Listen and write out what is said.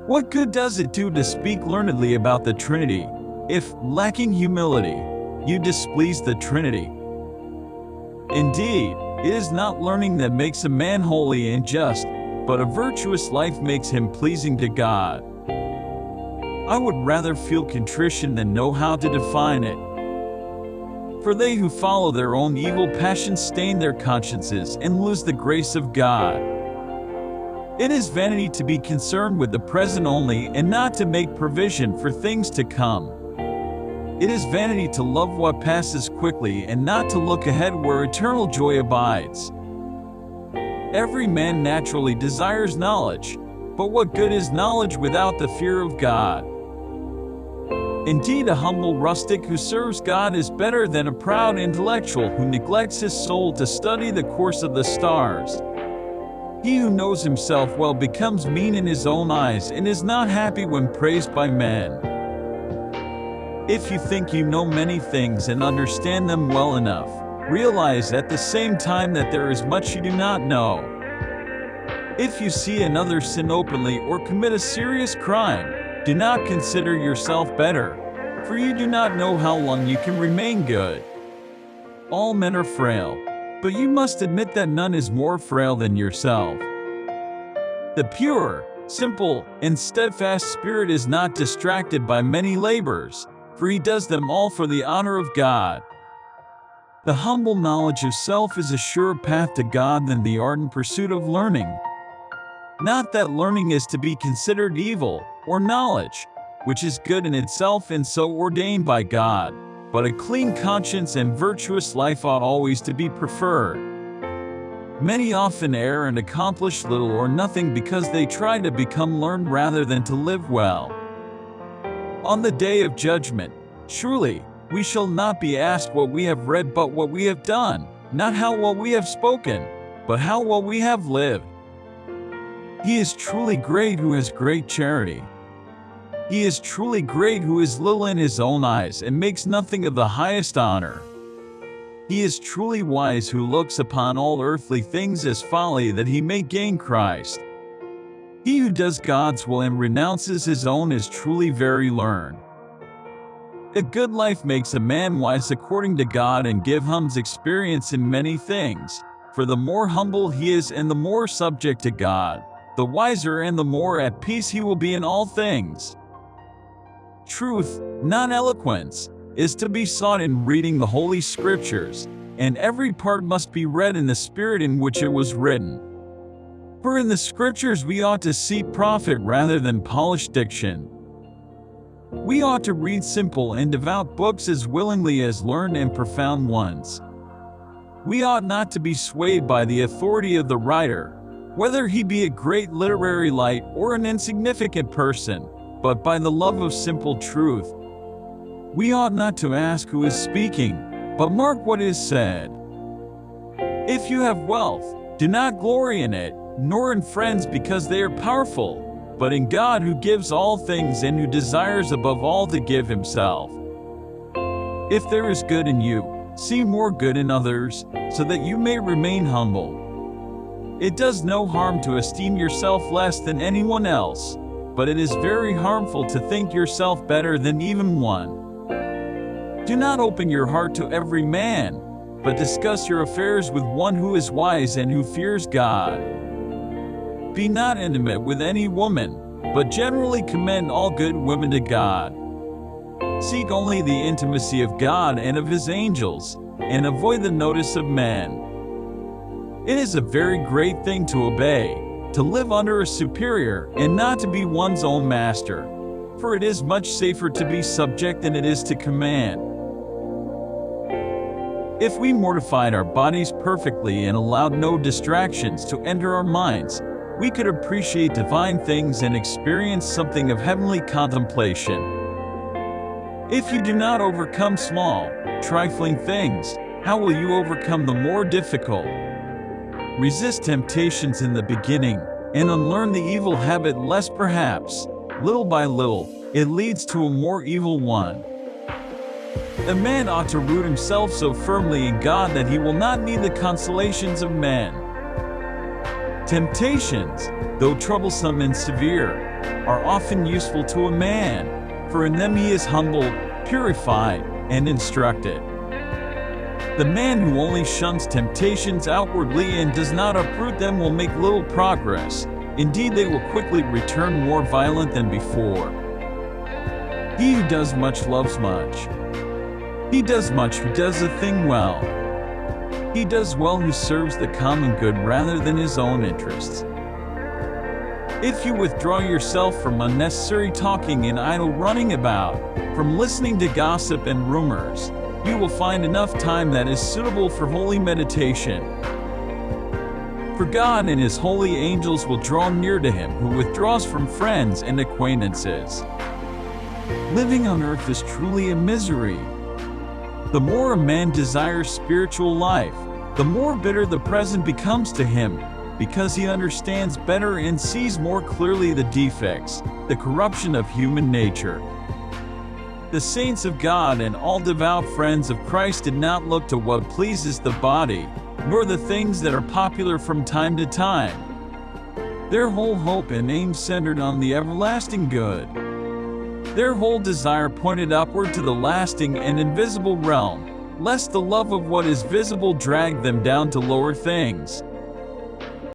What good does it do to speak learnedly about the Trinity, if, lacking humility, you displease the Trinity? Indeed, it is not learning that makes a man holy and just, but a virtuous life makes him pleasing to God. I would rather feel contrition than know how to define it. For they who follow their own evil passions stain their consciences and lose the grace of God. It is vanity to be concerned with the present only and not to make provision for things to come. It is vanity to love what passes quickly and not to look ahead where eternal joy abides. Every man naturally desires knowledge, but what good is knowledge without the fear of God? Indeed, a humble rustic who serves God is better than a proud intellectual who neglects his soul to study the course of the stars. He who knows himself well becomes mean in his own eyes and is not happy when praised by men. If you think you know many things and understand them well enough, realize at the same time that there is much you do not know. If you see another sin openly or commit a serious crime, do not consider yourself better, for you do not know how long you can remain good. All men are frail, but you must admit that none is more frail than yourself. The pure, simple, and steadfast spirit is not distracted by many labors, for he does them all for the honor of God. The humble knowledge of self is a surer path to God than the ardent pursuit of learning. Not that learning is to be considered evil, or knowledge, which is good in itself and so ordained by God, but a clean conscience and virtuous life ought always to be preferred. Many often err and accomplish little or nothing because they try to become learned rather than to live well. On the day of judgment, surely, we shall not be asked what we have read but what we have done, not how well we have spoken, but how well we have lived. He is truly great who has great charity. He is truly great who is little in his own eyes and makes nothing of the highest honor. He is truly wise who looks upon all earthly things as folly that he may gain Christ. He who does God's will and renounces his own is truly very learned. A good life makes a man wise according to God and gives him experience in many things, for the more humble he is and the more subject to God, the wiser and the more at peace he will be in all things. Truth, not eloquence, is to be sought in reading the Holy Scriptures, and every part must be read in the spirit in which it was written. For in the Scriptures we ought to seek profit rather than polished diction. We ought to read simple and devout books as willingly as learned and profound ones. We ought not to be swayed by the authority of the writer, whether he be a great literary light or an insignificant person, but by the love of simple truth. We ought not to ask who is speaking, but mark what is said. If you have wealth, do not glory in it, nor in friends because they are powerful, but in God who gives all things and who desires above all to give himself. If there is good in you, see more good in others, so that you may remain humble. It does no harm to esteem yourself less than anyone else, but it is very harmful to think yourself better than even one. Do not open your heart to every man, but discuss your affairs with one who is wise and who fears God. Be not intimate with any woman, but generally commend all good women to God. Seek only the intimacy of God and of his angels, and avoid the notice of men. It is a very great thing to obey, to live under a superior, and not to be one's own master, for it is much safer to be subject than it is to command. If we mortified our bodies perfectly and allowed no distractions to enter our minds, we could appreciate divine things and experience something of heavenly contemplation. If you do not overcome small, trifling things, how will you overcome the more difficult? Resist temptations in the beginning, and unlearn the evil habit lest perhaps, little by little, it leads to a more evil one. A man ought to root himself so firmly in God that he will not need the consolations of men. Temptations, though troublesome and severe, are often useful to a man, for in them he is humbled, purified, and instructed. The man who only shuns temptations outwardly and does not uproot them will make little progress. Indeed, they will quickly return more violent than before. He who does much loves much. He does much who does a thing well. He does well who serves the common good rather than his own interests. If you withdraw yourself from unnecessary talking and idle running about, from listening to gossip and rumors, you will find enough time that is suitable for holy meditation. For God and His holy angels will draw near to him who withdraws from friends and acquaintances. Living on earth is truly a misery. The more a man desires spiritual life, the more bitter the present becomes to him, because he understands better and sees more clearly the defects, the corruption of human nature. The saints of God and all devout friends of Christ did not look to what pleases the body, nor the things that are popular from time to time. Their whole hope and aim centered on the everlasting good. Their whole desire pointed upward to the lasting and invisible realm, lest the love of what is visible drag them down to lower things.